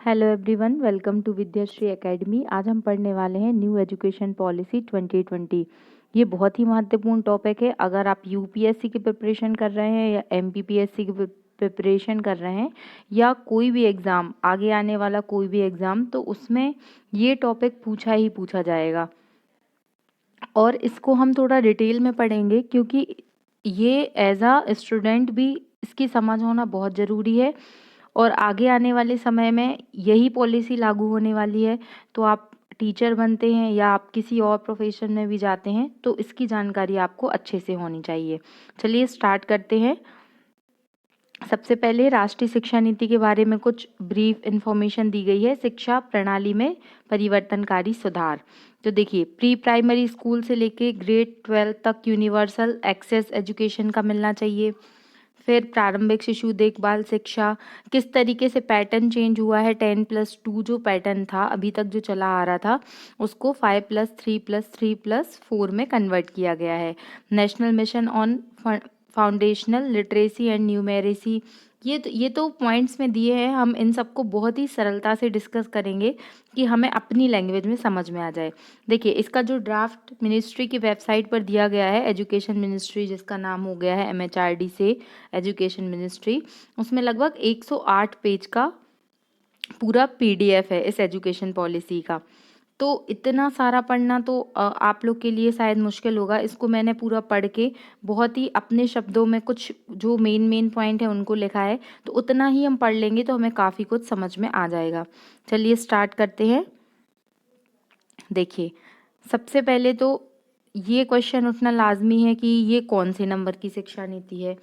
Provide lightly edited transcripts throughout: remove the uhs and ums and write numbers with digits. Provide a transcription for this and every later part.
Hello everyone, welcome to Vidyashree academy. आज हम पढ़ने वाले हैं न्यू एजुकेशन पॉलिसी 2020। ये बहुत ही महत्वपूर्ण टॉपिक है। अगर आप यूपीएससी की प्रिपरेशन कर रहे हैं या एमपीपीएससी की प्रिपरेशन कर रहे हैं या कोई भी एग्ज़ाम, आगे आने वाला कोई भी एग्ज़ाम, तो उसमें ये टॉपिक पूछा ही पूछा जाएगा और इसको हम थोड़ा डिटेल में पढ़ेंगे क्योंकि ये एज अ स्टूडेंट भी इसकी समझ होना बहुत ज़रूरी है और आगे आने वाले समय में यही पॉलिसी लागू होने वाली है। तो आप टीचर बनते हैं या आप किसी और प्रोफेशन में भी जाते हैं तो इसकी जानकारी आपको अच्छे से होनी चाहिए। चलिए स्टार्ट करते हैं। सबसे पहले राष्ट्रीय शिक्षा नीति के बारे में कुछ ब्रीफ इंफॉर्मेशन दी गई है। शिक्षा प्रणाली में परिवर्तनकारी सुधार। तो देखिए, प्री प्राइमरी स्कूल से लेके ग्रेड 12 तक यूनिवर्सल एक्सेस एजुकेशन का मिलना चाहिए। फिर प्रारंभिक शिशु देखभाल शिक्षा, किस तरीके से पैटर्न चेंज हुआ है। 10+2 जो पैटर्न था अभी तक जो चला आ रहा था उसको 5+3+3+4 में कन्वर्ट किया गया है। National mission on foundational literacy and numeracy, ये तो पॉइंट्स में दिए हैं। हम इन सबको बहुत ही सरलता से डिस्कस करेंगे कि हमें अपनी लैंग्वेज में समझ में आ जाए। देखिए, इसका जो ड्राफ्ट मिनिस्ट्री की वेबसाइट पर दिया गया है, एजुकेशन मिनिस्ट्री जिसका नाम हो गया है एमएचआरडी से एजुकेशन मिनिस्ट्री, उसमें लगभग 108 पेज का पूरा पीडीएफ है इस एजुकेशन पॉलिसी का। तो इतना सारा पढ़ना तो आप लोग के लिए शायद मुश्किल होगा। इसको मैंने पूरा पढ़ के बहुत ही अपने शब्दों में कुछ जो मेन पॉइंट है उनको लिखा है, तो उतना ही हम पढ़ लेंगे तो हमें काफ़ी कुछ समझ में आ जाएगा। चलिए स्टार्ट करते हैं। देखिए, सबसे पहले तो ये क्वेश्चन उठना लाजमी है कि ये कौन से नंबर की शिक्षा नीति है।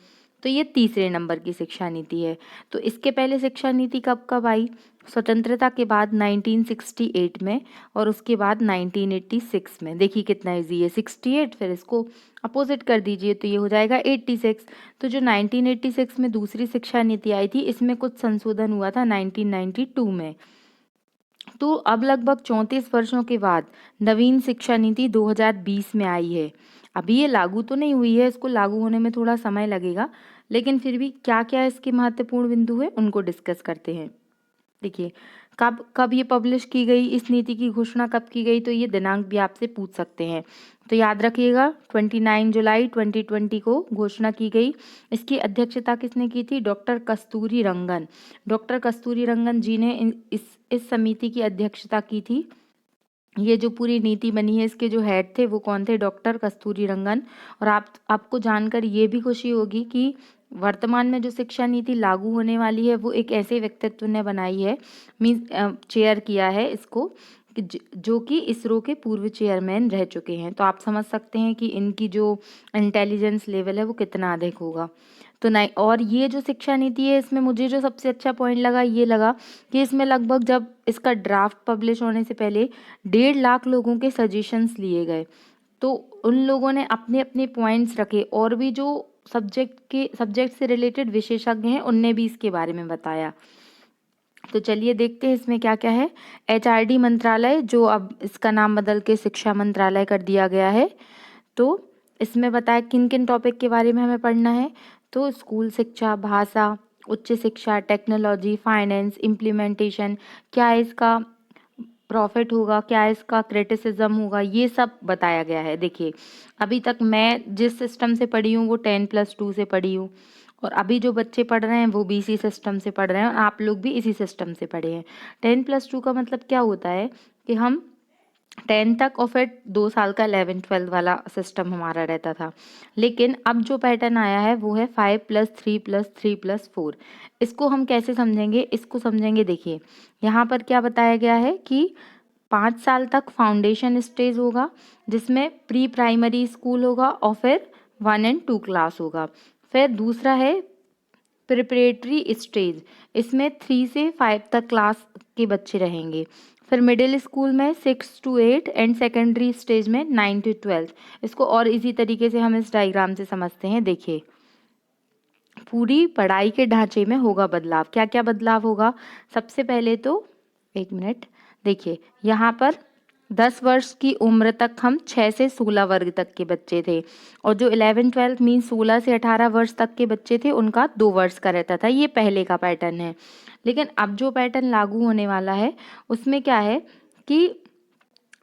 तो ये तीसरे नंबर की शिक्षा नीति है। तो इसके पहले शिक्षा नीति कब कब आई? स्वतंत्रता के बाद 1968 में और उसके बाद 1986 में। देखिए कितना इजी है, 68 फिर इसको अपोजिट कर दीजिए तो ये हो जाएगा 86। तो जो 1986 में दूसरी शिक्षा नीति आई थी इसमें कुछ संशोधन हुआ था 1992 में। तो अब लगभग 34 वर्षों के बाद नवीन शिक्षा नीति 2020 में आई है। अभी ये लागू तो नहीं हुई है, इसको लागू होने में थोड़ा समय लगेगा, लेकिन फिर भी क्या क्या इसके महत्वपूर्ण बिंदु है उनको डिस्कस करते हैं। देखिए, कब कब ये पब्लिश की गई, इस नीति की घोषणा कब की गई, तो ये दिनांक भी आपसे पूछ सकते हैं। तो याद रखिएगा 29 जुलाई 2020 को घोषणा की गई। इसकी अध्यक्षता किसने की थी? डॉक्टर कस्तूरी रंगन। डॉक्टर कस्तूरी रंगन जी ने इस समिति की अध्यक्षता की थी। ये जो पूरी नीति बनी है इसके जो हेड थे वो कौन थे? डॉक्टर कस्तूरी रंगन। और आपको जानकर ये भी खुशी होगी कि वर्तमान में जो शिक्षा नीति लागू होने वाली है वो एक ऐसे व्यक्तित्व ने बनाई है, मीन्स चेयर किया है इसको, जो कि इसरो के पूर्व चेयरमैन रह चुके हैं। तो आप समझ सकते हैं कि इनकी जो इंटेलिजेंस लेवल है वो कितना अधिक होगा। तो नहीं, और ये जो शिक्षा नीति है इसमें मुझे जो सबसे अच्छा पॉइंट लगा ये लगा कि इसमें लगभग जब इसका ड्राफ्ट पब्लिश होने से पहले 1.5 लाख लोगों के सजेशंस लिए गए। तो उन लोगों ने अपने अपने पॉइंट्स रखे और भी जो सब्जेक्ट से रिलेटेड विशेषज्ञ हैं उनने भी इसके बारे में बताया। तो चलिए देखते हैं इसमें क्या क्या है। एचआरडी मंत्रालय, जो अब इसका नाम बदल के शिक्षा मंत्रालय कर दिया गया है, तो इसमें बताया किन किन टॉपिक के बारे में हमें पढ़ना है। तो स्कूल शिक्षा, भाषा, उच्च शिक्षा, टेक्नोलॉजी, फाइनेंस, इम्प्लीमेंटेशन, क्या इसका प्रॉफिट होगा, क्या इसका क्रिटिसिज्म होगा, ये सब बताया गया है। देखिए, अभी तक मैं जिस सिस्टम से पढ़ी हूँ वो 10+2 से पढ़ी हूँ और अभी जो बच्चे पढ़ रहे हैं वो भी इसी सिस्टम से पढ़ रहे हैं और आप लोग भी इसी सिस्टम से पढ़े हैं। 10+2 का मतलब क्या होता है कि हम 10 तक और फिर 2 साल का 11-12 वाला सिस्टम हमारा रहता था। लेकिन अब जो पैटर्न आया है वो है 5+3+3+4। इसको हम कैसे समझेंगे? इसको समझेंगे, देखिए यहाँ पर क्या बताया गया है कि 5 साल तक फाउंडेशन स्टेज होगा जिसमें प्री प्राइमरी स्कूल होगा और फिर 1 और 2 क्लास होगा। फिर दूसरा है प्रिपरेटरी स्टेज, इसमें 3 से 5 तक क्लास के बच्चे रहेंगे। फिर मिडिल स्कूल में 6 to 8 एंड सेकेंडरी स्टेज में 9 to 12। इसको और इजी तरीके से हम इस डायग्राम से समझते हैं। देखिए, पूरी पढ़ाई के ढांचे में होगा बदलाव। क्या क्या बदलाव होगा? सबसे पहले तो एक मिनट, देखिए यहाँ पर 10 वर्ष की उम्र तक हम 6 से 16 वर्ग तक के बच्चे थे और जो 11-12 मीन 16 से 18 वर्ष तक के बच्चे थे उनका 2 वर्ष का रहता था। ये पहले का पैटर्न है। लेकिन अब जो पैटर्न लागू होने वाला है उसमें क्या है कि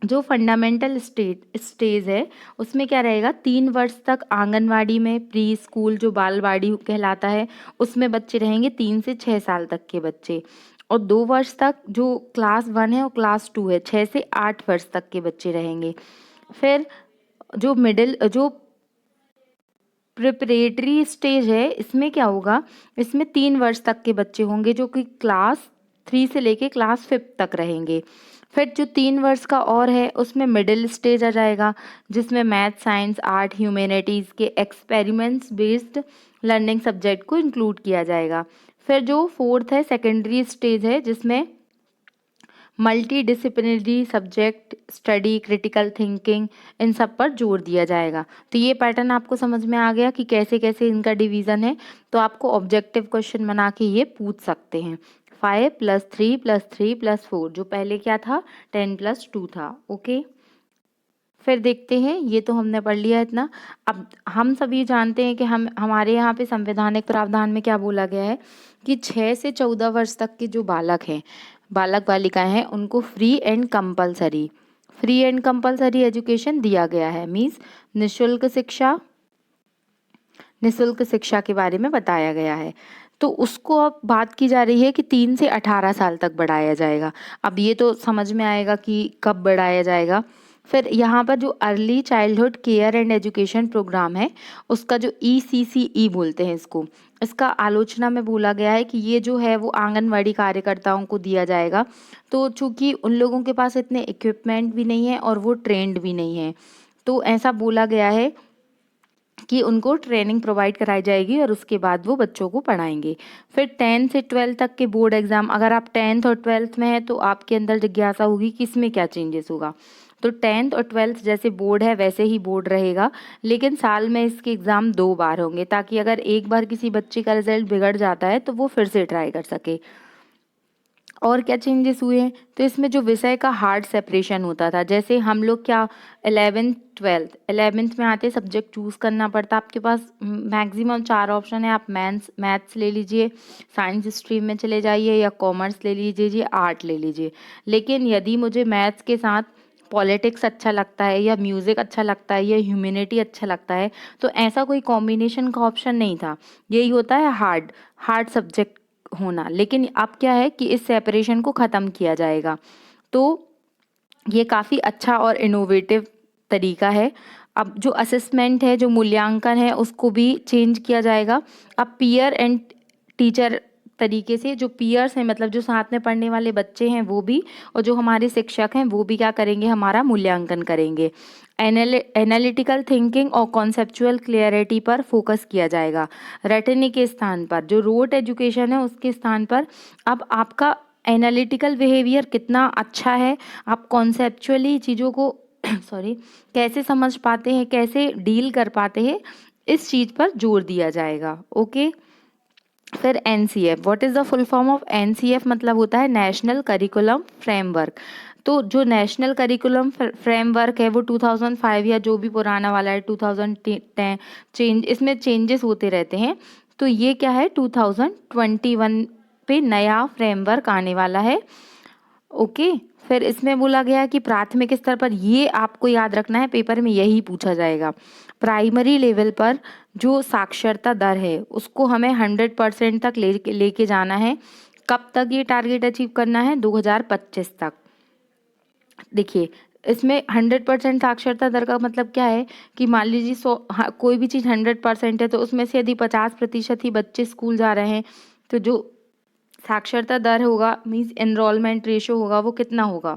जो फंडामेंटल स्टेज है उसमें क्या रहेगा, 3 वर्ष तक आंगनवाड़ी में, प्री स्कूल जो बालवाड़ी कहलाता है उसमें बच्चे रहेंगे, 3 से 6 साल तक के बच्चे। और 2 वर्ष तक जो क्लास 1 है और क्लास 2 है, 6 से 8 वर्ष तक के बच्चे रहेंगे। फिर जो प्रिपरेटरी स्टेज है इसमें क्या होगा, इसमें 3 वर्ष तक के बच्चे होंगे जो कि क्लास 3 से लेके क्लास 5 तक रहेंगे। फिर जो 3 वर्ष का और है उसमें मिडिल स्टेज आ जाएगा, जिसमें मैथ, साइंस, आर्ट, ह्यूमैनिटीज़ के एक्सपेरिमेंट्स बेस्ड लर्निंग सब्जेक्ट को इंक्लूड किया जाएगा। फिर जो 4th है सेकेंडरी स्टेज है, जिसमें multi disciplinary subject study, critical thinking, इन सब पर जोर दिया जाएगा। तो ये पैटर्न आपको समझ में आ गया कि कैसे कैसे इनका डिवीज़न है। तो आपको ऑब्जेक्टिव क्वेश्चन बना के ये पूछ सकते हैं। 5 + 3 + 3 + 4, जो पहले क्या था 10 + 2 था। ओके, फिर देखते हैं, ये तो हमने पढ़ लिया इतना। अब हम सभी जानते हैं कि हमारे यहाँ पे संवैधानिक प्रावधान में क्या बोला गया है कि 6 से 14 वर्ष तक के जो बालक हैं, बालक बालिकाएं हैं, उनको फ्री एंड कंपलसरी एजुकेशन दिया गया है। मीन्स निःशुल्क शिक्षा के बारे में बताया गया है। तो उसको अब बात की जा रही है कि 3 से 18 साल तक बढ़ाया जाएगा। अब ये तो समझ में आएगा कि कब बढ़ाया जाएगा। फिर यहाँ पर जो early childhood care and education programme है, उसका जो ECCE बोलते हैं इसको, इसका आलोचना में बोला गया है कि ये जो है वो आंगनवाड़ी कार्यकर्ताओं को दिया जाएगा। तो चूंकि उन लोगों के पास इतने इक्विपमेंट भी नहीं है और वो ट्रेंड भी नहीं है, तो ऐसा बोला गया है कि उनको ट्रेनिंग प्रोवाइड कराई जाएगी और उसके बाद वो बच्चों को पढ़ाएंगे। फिर 10 से 12 तक के बोर्ड एग्जाम, अगर आप 10th और 12th में हैं तो आपके अंदर जिज्ञासा होगी कि इसमें क्या चेंजेस होगा। तो 10th और 12th जैसे बोर्ड है वैसे ही बोर्ड रहेगा, लेकिन साल में इसके एग्ज़ाम 2 बार होंगे, ताकि अगर एक बार किसी बच्चे का रिजल्ट बिगड़ जाता है तो वो फिर से ट्राई कर सके। और क्या चेंजेस हुए हैं, तो इसमें जो विषय का हार्ड सेपरेशन होता था, जैसे हम लोग क्या 11th में आते सब्जेक्ट चूज़ करना पड़ता, आपके पास मैक्सिमम 4 ऑप्शन है, आप मैथ्स ले लीजिए, साइंस स्ट्रीम में चले जाइए, या कॉमर्स ले लीजिए, आर्ट ले लीजिए। लेकिन यदि मुझे मैथ्स के साथ पॉलिटिक्स अच्छा लगता है, या म्यूज़िक अच्छा लगता है, या ह्यूमैनिटी अच्छा लगता है, तो ऐसा कोई कॉम्बिनेशन का ऑप्शन नहीं था। यही होता है हार्ड सब्जेक्ट होना। लेकिन अब क्या है कि इस सेपरेशन को ख़त्म किया जाएगा। तो ये काफ़ी अच्छा और इनोवेटिव तरीका है। अब जो असेसमेंट है, जो मूल्यांकन है, उसको भी चेंज किया जाएगा। अब पीयर एंड टीचर तरीके से, जो पीयर्स हैं मतलब जो साथ में पढ़ने वाले बच्चे हैं वो भी, और जो हमारे शिक्षक हैं वो भी क्या करेंगे, हमारा मूल्यांकन करेंगे। एनालिटिकल थिंकिंग और कॉन्सेप्चुअल क्लियरिटी पर फोकस किया जाएगा। रटने के स्थान पर, जो रोट एजुकेशन है उसके स्थान पर अब आपका एनालिटिकल बिहेवियर कितना अच्छा है, आप कॉन्सेप्चुअली चीज़ों को कैसे समझ पाते हैं, कैसे डील कर पाते हैं, इस चीज़ पर जोर दिया जाएगा। ओके, फिर NCF, what is the full form of NCF, मतलब होता है नेशनल करिकुलम फ्रेमवर्क। तो जो नेशनल करिकुलम फ्रेमवर्क है वो 2005 या जो भी पुराना वाला है 2010 इसमें चेंजेस होते रहते हैं। तो ये क्या है 2021 पे नया फ्रेमवर्क आने वाला है। ओके, फिर इसमें बोला गया कि प्राथमिक स्तर पर, ये आपको याद रखना है, पेपर में यही पूछा जाएगा, प्राइमरी लेवल पर जो साक्षरता दर है उसको हमें 100% तक लेके जाना है। कब तक ये टारगेट अचीव करना है, 2025 तक। देखिए, इसमें 100% साक्षरता दर का मतलब क्या है कि मान लीजिए कोई भी चीज़ 100% है, तो उसमें से यदि 50% ही बच्चे स्कूल जा रहे हैं, तो जो साक्षरता दर होगा, मीन्स एनरोलमेंट रेशो होगा, वो कितना होगा,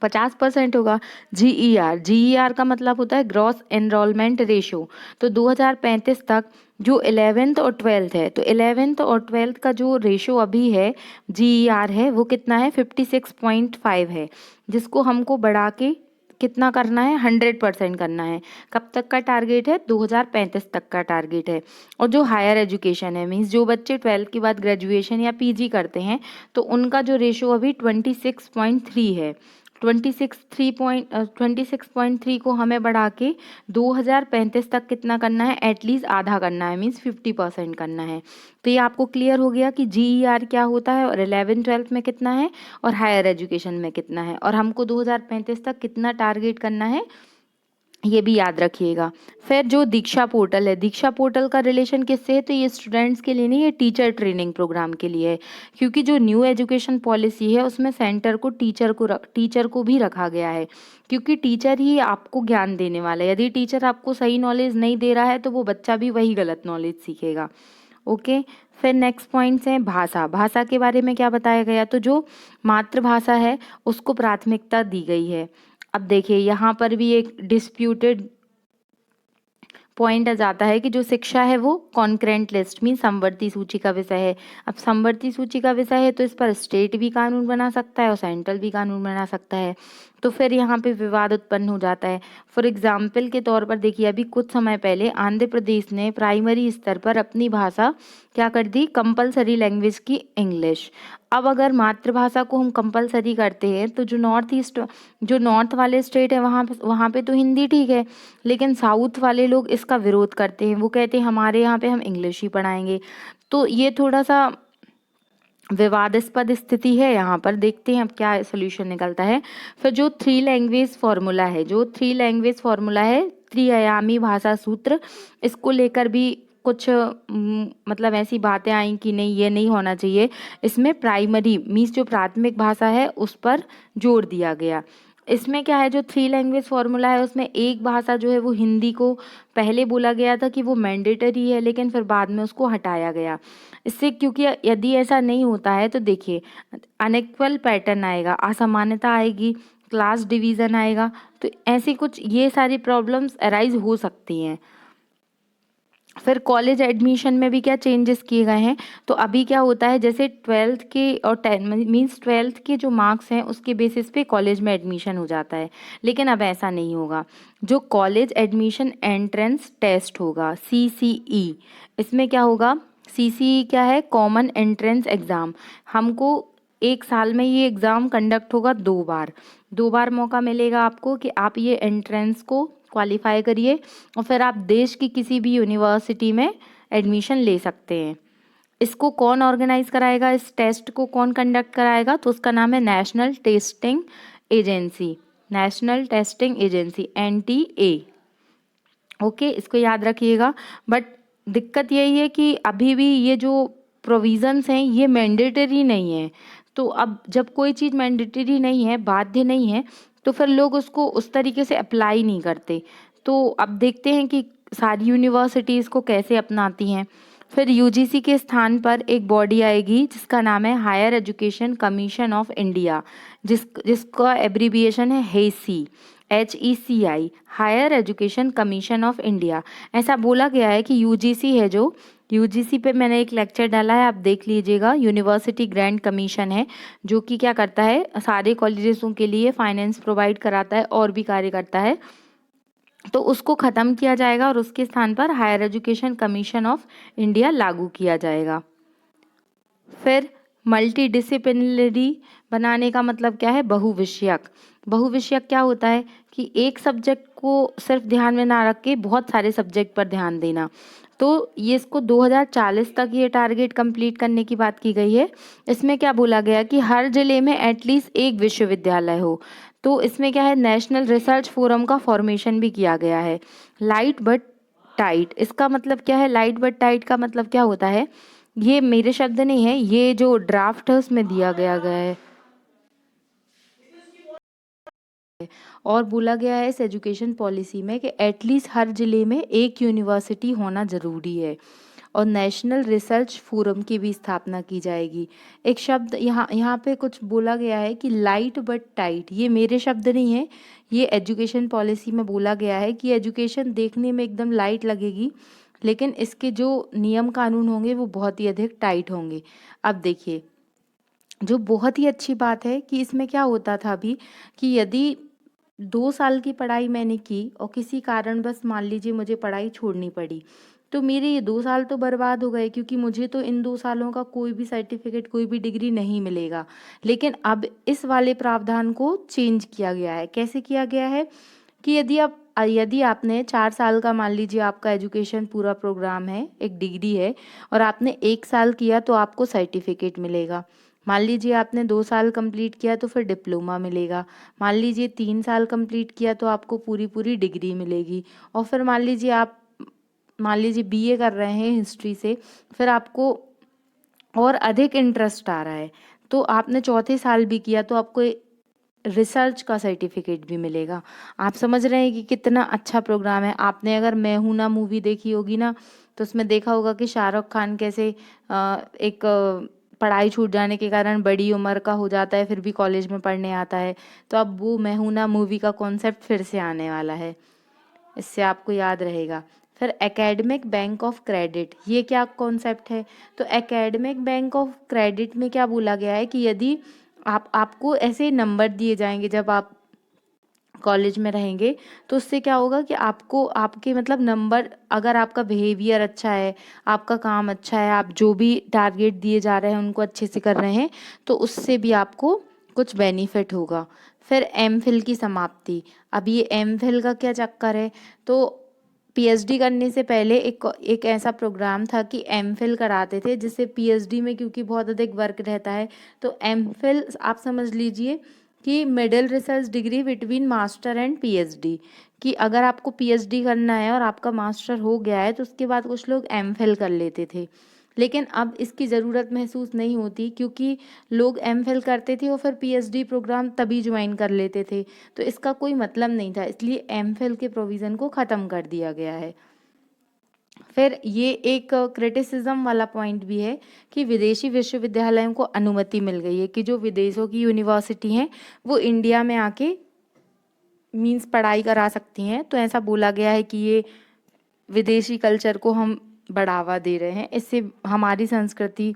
50% होगा। GER का मतलब होता है ग्रॉस एनरोलमेंट रेशो। तो 2035 तक जो 11th और 12th है, तो 11th और 12th का जो रेशो अभी है, GER है, वो कितना है 56.5 है, जिसको हमको बढ़ा के कितना करना है, 100% करना है। कब तक का टारगेट है, 2035 तक का टारगेट है। और जो हायर एजुकेशन है, मीन्स जो बच्चे 12th के बाद ग्रेजुएशन या PG करते हैं, तो उनका जो रेशो अभी 26.3 है। 26.3 को हमें बढ़ा के 2035 तक कितना करना है, एटलीस्ट आधा करना है, मीन्स 50% करना है। तो ये आपको क्लियर हो गया कि GER क्या होता है और 11th-12th में कितना है और हायर एजुकेशन में कितना है, और हमको 2035 तक कितना टारगेट करना है, ये भी याद रखिएगा। फिर जो दीक्षा पोर्टल है, दीक्षा पोर्टल का रिलेशन किससे है, तो ये स्टूडेंट्स के लिए नहीं, ये टीचर ट्रेनिंग प्रोग्राम के लिए है, क्योंकि जो न्यू एजुकेशन पॉलिसी है उसमें सेंटर को टीचर को भी रखा गया है, क्योंकि टीचर ही आपको ज्ञान देने वाला है। यदि टीचर आपको सही नॉलेज नहीं दे रहा है तो वो बच्चा भी वही गलत नॉलेज सीखेगा। ओके। फिर नेक्स्ट पॉइंट्स हैं भाषा। भाषा के बारे में क्या बताया गया, तो जो मातृभाषा है उसको प्राथमिकता दी गई है। अब देखिए यहाँ पर भी एक डिस्प्यूटेड पॉइंट आ जाता है कि जो शिक्षा है वो कॉन्करेंट लिस्ट मीन समवर्ती सूची का विषय है। अब समवर्ती सूची का विषय है तो इस पर स्टेट भी कानून बना सकता है और सेंट्रल भी कानून बना सकता है, तो फिर यहाँ पे विवाद उत्पन्न हो जाता है। फॉर एग्जाम्पल के तौर पर देखिए, अभी कुछ समय पहले आंध्र प्रदेश ने प्राइमरी स्तर पर अपनी भाषा क्या कर दी, कंपलसरी लैंग्वेज की इंग्लिश। अब अगर मातृभाषा को हम कंपलसरी करते हैं तो जो नॉर्थ वाले स्टेट है वहाँ पे तो हिंदी ठीक है, लेकिन साउथ वाले लोग इसका विरोध करते हैं। वो कहते हैं हमारे यहाँ पे हम इंग्लिश ही पढ़ाएंगे। तो ये थोड़ा सा विवादास्पद स्थिति है। यहाँ पर देखते हैं अब क्या सोल्यूशन निकलता है। फिर जो थ्री लैंग्वेज फार्मूला है, त्रिआयामी भाषा सूत्र, इसको लेकर भी कुछ मतलब ऐसी बातें आई कि नहीं, ये नहीं होना चाहिए। इसमें प्राइमरी मीन्स जो प्राथमिक भाषा है उस पर जोर दिया गया। इसमें क्या है, जो थ्री लैंग्वेज फार्मूला है उसमें एक भाषा जो है वो हिंदी को पहले बोला गया था कि वो मैंडेटरी है, लेकिन फिर बाद में उसको हटाया गया। इससे क्योंकि यदि ऐसा नहीं होता है तो देखिए अनइक्वल पैटर्न आएगा, असमानता आएगी, क्लास डिवीज़न आएगा, तो ऐसी कुछ ये सारी प्रॉब्लम्स अराइज हो सकती हैं। फिर कॉलेज एडमिशन में भी क्या चेंजेस किए गए हैं, तो अभी क्या होता है, जैसे 12th के और 12th के जो मार्क्स हैं उसके बेसिस पे कॉलेज में एडमिशन हो जाता है, लेकिन अब ऐसा नहीं होगा। जो कॉलेज एडमिशन एंट्रेंस टेस्ट होगा CCE, इसमें क्या होगा, CCE क्या है, कॉमन एंट्रेंस एग्ज़ाम। हमको एक साल में ये एग्ज़ाम कंडक्ट होगा 2 बार मौका मिलेगा आपको कि आप ये एंट्रेंस को क्वालिफाई करिए और फिर आप देश की किसी भी यूनिवर्सिटी में एडमिशन ले सकते हैं। इसको कौन ऑर्गेनाइज कराएगा, इस टेस्ट को कौन कंडक्ट कराएगा, तो उसका नाम है national testing agency NTA। Okay, इसको याद रखिएगा। बट दिक्कत यही है कि अभी भी ये जो प्रोविज़न्स हैं ये मैंडेटरी नहीं है। तो अब जब कोई चीज़ मैंडेटरी नहीं है, बाध्य नहीं है, तो फिर लोग उसको उस तरीके से अप्लाई नहीं करते। तो अब देखते हैं कि सारी यूनिवर्सिटीज़ को कैसे अपनाती हैं। फिर UGC के स्थान पर एक बॉडी आएगी जिसका नाम है higher education commission of India, जिसका एब्रीविएशन है HECI, higher education commission of India. ऐसा बोला गया है कि UGC है, जो UGC पे मैंने एक लेक्चर डाला है, आप देख लीजिएगा। यूनिवर्सिटी ग्रांट कमीशन है जो कि क्या करता है, सारे कॉलेजेसों के लिए फाइनेंस प्रोवाइड कराता है और भी कार्य करता है। तो उसको ख़त्म किया जाएगा और उसके स्थान पर higher education commission of India लागू किया जाएगा। फिर मल्टी डिसिप्लिनरी बनाने का मतलब क्या है, बहुविषयक क्या होता है कि एक सब्जेक्ट को सिर्फ ध्यान में ना रख के बहुत सारे सब्जेक्ट पर ध्यान देना। तो ये इसको 2040 तक ये टारगेट कंप्लीट करने की बात की गई है। इसमें क्या बोला गया कि हर जिले में एटलीस्ट एक विश्वविद्यालय हो। तो इसमें क्या है, नेशनल रिसर्च फोरम का फॉर्मेशन भी किया गया है। लाइट बट टाइट, इसका मतलब क्या है, लाइट बट टाइट का मतलब क्या होता है, ये मेरे शब्द नहीं है, ये जो ड्राफ्ट है उसमें दिया गया है और बोला गया है इस एजुकेशन पॉलिसी में कि एटलीस्ट हर ज़िले में एक यूनिवर्सिटी होना ज़रूरी है और नेशनल रिसर्च फोरम की भी स्थापना की जाएगी। एक शब्द यहाँ पे कुछ बोला गया है कि लाइट बट टाइट, ये मेरे शब्द नहीं है, ये एजुकेशन पॉलिसी में बोला गया है कि एजुकेशन देखने में एकदम लाइट लगेगी, लेकिन इसके जो नियम कानून होंगे वो बहुत ही अधिक टाइट होंगे। अब देखिए, जो बहुत ही अच्छी बात है कि इसमें क्या होता था अभी कि यदि 2 साल की पढ़ाई मैंने की और किसी कारणवश मान लीजिए मुझे पढ़ाई छोड़नी पड़ी, तो मेरे ये 2 साल तो बर्बाद हो गए, क्योंकि मुझे तो इन 2 सालों का कोई भी सर्टिफिकेट, कोई भी डिग्री नहीं मिलेगा। लेकिन अब इस वाले प्रावधान को चेंज किया गया है। कैसे किया गया है कि यदि आपने 4 साल का, मान लीजिए आपका एजुकेशन पूरा प्रोग्राम है, एक डिग्री है, और आपने 1 साल किया तो आपको सर्टिफिकेट मिलेगा। मान लीजिए आपने 2 साल कंप्लीट किया तो फिर डिप्लोमा मिलेगा। मान लीजिए 3 साल कंप्लीट किया तो आपको पूरी डिग्री मिलेगी। और फिर मान लीजिए बीए कर रहे हैं हिस्ट्री से, फिर आपको और अधिक इंटरेस्ट आ रहा है, तो आपने चौथे साल भी किया तो आपको रिसर्च का सर्टिफिकेट भी मिलेगा। आप समझ रहे हैं कि कितना अच्छा प्रोग्राम है। आपने अगर मैं हूं ना मूवी देखी होगी ना, तो उसमें देखा होगा कि शाहरुख खान कैसे एक पढ़ाई छूट जाने के कारण बड़ी उम्र का हो जाता है, फिर भी कॉलेज में पढ़ने आता है। तो अब वो मैं हूं ना मूवी का कॉन्सेप्ट फिर से आने वाला है, इससे आपको याद रहेगा। फिर एकेडमिक बैंक ऑफ क्रेडिट, ये क्या कॉन्सेप्ट है? तो एकेडमिक बैंक ऑफ क्रेडिट में क्या बोला गया है कि यदि आपको ऐसे नंबर दिए जाएंगे जब आप कॉलेज में रहेंगे, तो उससे क्या होगा कि आपको आपके मतलब नंबर, अगर आपका बिहेवियर अच्छा है, आपका काम अच्छा है, आप जो भी टारगेट दिए जा रहे हैं उनको अच्छे से कर रहे हैं, तो उससे भी आपको कुछ बेनिफिट होगा। फिर एमफिल की समाप्ति। अब ये एमफिल का क्या चक्कर है? तो पीएचडी करने से पहले एक ऐसा प्रोग्राम था कि एमफिल कराते थे, जिससे पीएचडी में क्योंकि बहुत अधिक वर्क रहता है, तो एमफिल आप समझ लीजिए कि middle research degree between master and PhD, कि अगर आपको पीएचडी करना है और आपका मास्टर हो गया है तो उसके बाद कुछ लोग एमफिल कर लेते थे। लेकिन अब इसकी ज़रूरत महसूस नहीं होती, क्योंकि लोग एमफिल करते थे और फिर पीएचडी प्रोग्राम तभी ज्वाइन कर लेते थे, तो इसका कोई मतलब नहीं था, इसलिए एमफिल के प्रोविज़न को ख़त्म कर दिया गया है। फिर ये एक क्रिटिसिज्म वाला पॉइंट भी है कि विदेशी विश्वविद्यालयों को अनुमति मिल गई है कि जो विदेशों की यूनिवर्सिटी हैं वो इंडिया में आके मीन्स पढ़ाई करा सकती हैं। तो ऐसा बोला गया है कि ये विदेशी कल्चर को हम बढ़ावा दे रहे हैं, इससे हमारी संस्कृति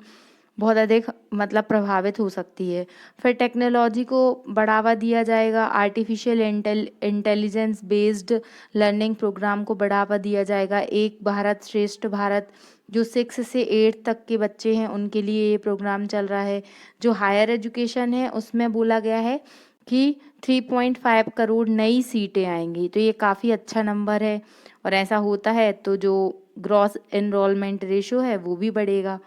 बहुत अधिक मतलब प्रभावित हो सकती है। फिर टेक्नोलॉजी को बढ़ावा दिया जाएगा, artificial intelligence based learning programme को बढ़ावा दिया जाएगा। एक भारत श्रेष्ठ भारत, जो 6 से 8 तक के बच्चे हैं उनके लिए ये प्रोग्राम चल रहा है। जो हायर एजुकेशन है उसमें बोला गया है कि 3.5 करोड़ नई सीटें आएंगी, तो ये काफ़ी अच्छा नंबर है। और ऐसा होता है तो जो ग्रॉस एनरोलमेंट रेशो है वो भी बढ़ेगा।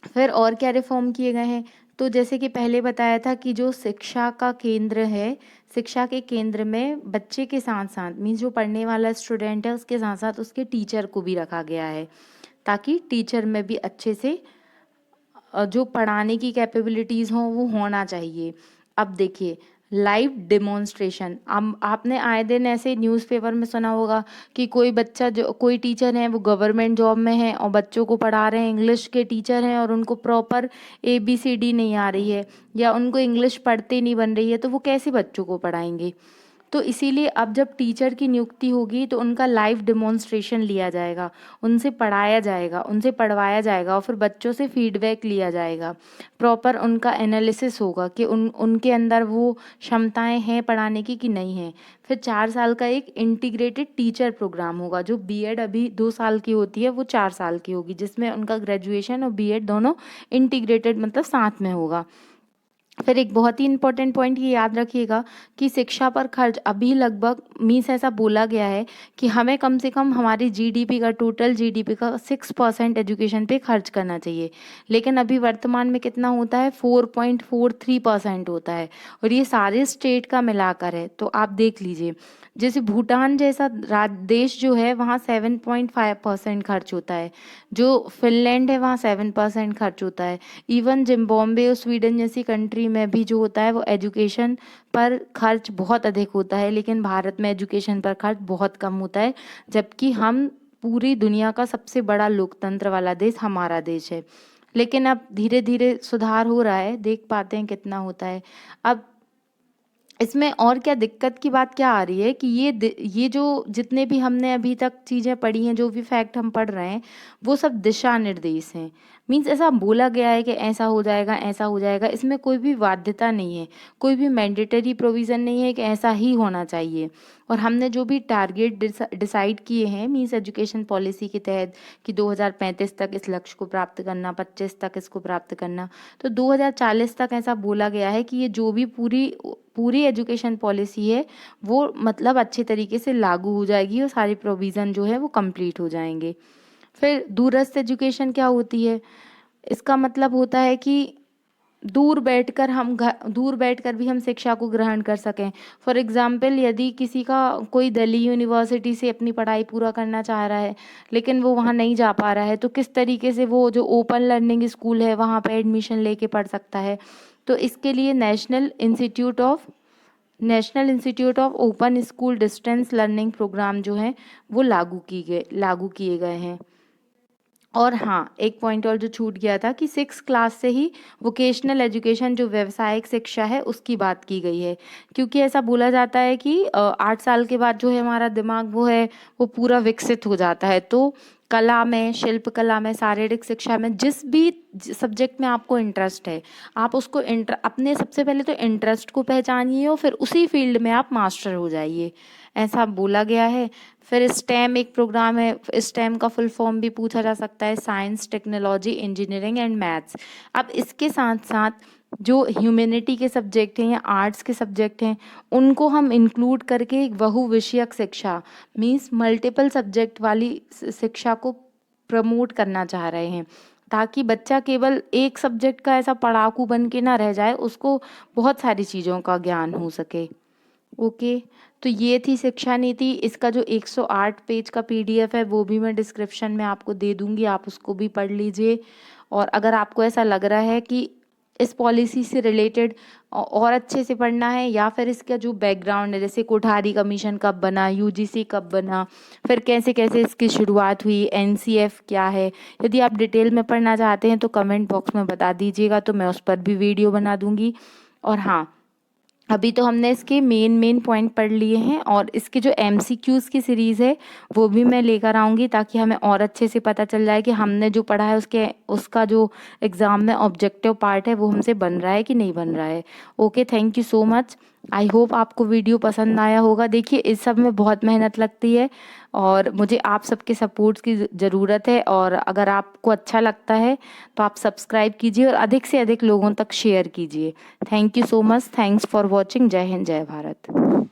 फिर और क्या रिफॉर्म किए गए हैं? तो जैसे कि पहले बताया था कि जो शिक्षा का केंद्र है, शिक्षा के केंद्र में बच्चे के साथ साथ मीन्स जो पढ़ने वाला स्टूडेंट है उसके साथ साथ उसके टीचर को भी रखा गया है, ताकि टीचर में भी अच्छे से जो पढ़ाने की कैपेबिलिटीज़ हों वो होना चाहिए। अब देखिए लाइव डेमोन्स्ट्रेशन, आपने आए दिन ऐसे न्यूज़पेपर में सुना होगा कि कोई बच्चा, जो कोई टीचर है वो गवर्नमेंट जॉब में है और बच्चों को पढ़ा रहे हैं, इंग्लिश के टीचर हैं और उनको प्रॉपर ABCD नहीं आ रही है या उनको इंग्लिश पढ़ते नहीं बन रही है, तो वो कैसे बच्चों को पढ़ाएंगे? तो इसीलिए अब जब टीचर की नियुक्ति होगी तो उनका लाइव डेमोन्स्ट्रेशन लिया जाएगा, उनसे पढ़ाया जाएगा, उनसे पढ़वाया जाएगा और फिर बच्चों से फीडबैक लिया जाएगा। प्रॉपर उनका एनालिसिस होगा कि उनके अंदर वो क्षमताएं हैं पढ़ाने की कि नहीं है। फिर 4 साल का एक इंटीग्रेटेड टीचर प्रोग्राम होगा। जो बीएड अभी 2 साल की होती है वो 4 साल की होगी, जिसमें उनका ग्रेजुएशन और बीएड दोनों इंटीग्रेटेड मतलब साथ में होगा। फिर एक बहुत ही इम्पोर्टेंट पॉइंट ये याद रखिएगा कि शिक्षा पर खर्च अभी लगभग मीन्स ऐसा बोला गया है कि हमें कम से कम हमारी जीडीपी का, टोटल जीडीपी का 6% एजुकेशन पे खर्च करना चाहिए। लेकिन अभी वर्तमान में कितना होता है? 4.43% होता है, और ये सारे स्टेट का मिलाकर है। तो आप देख लीजिए, जैसे भूटान जैसा देश जो है वहाँ 7.5% खर्च होता है, जो फिनलैंड है वहाँ 7% खर्च होता है। इवन जिम्बाब्वे और स्वीडन जैसी कंट्री में भी जो होता है वो एजुकेशन पर खर्च बहुत अधिक होता है, लेकिन भारत में एजुकेशन पर खर्च बहुत कम होता है, जबकि हम पूरी दुनिया का सबसे बड़ा लोकतंत्र वाला देश हमारा देश है। लेकिन अब धीरे धीरे सुधार हो रहा है, देख पाते हैं कितना होता है। अब इसमें और क्या दिक्कत की बात क्या आ रही है कि ये जो जितने भी हमने अभी तक चीज़ें पढ़ी हैं, जो भी फैक्ट हम पढ़ रहे हैं, वो सब दिशा निर्देश हैं। मीन्स ऐसा बोला गया है कि ऐसा हो जाएगा, ऐसा हो जाएगा। इसमें कोई भी बाध्यता नहीं है, कोई भी मैंडेटरी प्रोविज़न नहीं है कि ऐसा ही होना चाहिए। और हमने जो भी टारगेट डिसाइड किए हैं मीन्स एजुकेशन पॉलिसी के तहत कि 2035 तक इस लक्ष्य को प्राप्त करना, 25 तक इसको प्राप्त करना, तो 2040 तक ऐसा बोला गया है कि ये जो भी पूरी पूरी एजुकेशन पॉलिसी है वो मतलब अच्छे तरीके से लागू हो जाएगी और सारी प्रोविज़न जो है वो कंप्लीट हो जाएंगे। फिर दूरस्थ एजुकेशन क्या होती है? इसका मतलब होता है कि दूर बैठकर भी हम शिक्षा को ग्रहण कर सकें। फॉर एग्ज़ाम्पल यदि किसी का कोई दिल्ली यूनिवर्सिटी से अपनी पढ़ाई पूरा करना चाह रहा है, लेकिन वो वहाँ नहीं जा पा रहा है, तो किस तरीके से वो जो ओपन लर्निंग स्कूल है वहाँ पे एडमिशन लेके पढ़ सकता है। तो इसके लिए national institute of open school distance learning programme जो है वो लागू किए गए हैं। और हाँ, एक पॉइंट और जो छूट गया था कि 6 क्लास से ही वोकेशनल एजुकेशन जो व्यावसायिक शिक्षा है उसकी बात की गई है। क्योंकि ऐसा बोला जाता है कि 8 साल के बाद जो है हमारा दिमाग वो है वो पूरा विकसित हो जाता है। तो कला में, शिल्पकला में, शारीरिक शिक्षा में जिस भी सब्जेक्ट में आपको इंटरेस्ट है, आप उसको अपने सबसे पहले तो इंटरेस्ट को पहचानिए और फिर उसी फील्ड में आप मास्टर हो जाइए, ऐसा बोला गया है। फिर स्टेम एक प्रोग्राम है, स्टेम का फुल फॉर्म भी पूछा जा सकता है, science, technology, engineering and maths. अब इसके साथ साथ जो ह्यूमैनिटी के सब्जेक्ट हैं या आर्ट्स के सब्जेक्ट हैं उनको हम इंक्लूड करके एक बहुविषयक शिक्षा मीन्स मल्टीपल सब्जेक्ट वाली शिक्षा को प्रमोट करना चाह रहे हैं, ताकि बच्चा केवल एक सब्जेक्ट का ऐसा पढ़ाकू बन के ना रह जाए, उसको बहुत सारी चीज़ों का ज्ञान हो सके। ओके, तो ये थी शिक्षा नीति। इसका जो 108 पेज का पीडीएफ है वो भी मैं डिस्क्रिप्शन में आपको दे दूंगी, आप उसको भी पढ़ लीजिए। और अगर आपको ऐसा लग रहा है कि इस पॉलिसी से रिलेटेड और अच्छे से पढ़ना है, या फिर इसका जो बैकग्राउंड है जैसे कोठारी कमीशन कब बना, यूजीसी कब बना, फिर कैसे कैसे इसकी शुरुआत हुई, एनसीएफ क्या है, यदि आप डिटेल में पढ़ना चाहते हैं तो कमेंट बॉक्स में बता दीजिएगा, तो मैं उस पर भी वीडियो बना दूंगी। और हाँ, अभी तो हमने इसके मेन पॉइंट पढ़ लिए हैं और इसके जो एमसीक्यूज़ की सीरीज़ है वो भी मैं लेकर आऊँगी, ताकि हमें और अच्छे से पता चल जाए कि हमने जो पढ़ा है उसका जो एग्ज़ाम में ऑब्जेक्टिव पार्ट है वो हमसे बन रहा है कि नहीं बन रहा है। Okay, thank you so much. I hope आपको वीडियो पसंद आया होगा। देखिए, इस सब में बहुत मेहनत लगती है और मुझे आप सबके सपोर्ट्स की ज़रूरत है, और अगर आपको अच्छा लगता है तो आप सब्सक्राइब कीजिए और अधिक से अधिक लोगों तक शेयर कीजिए। Thank you so much. Thanks for watching. जय हिंद, जय भारत।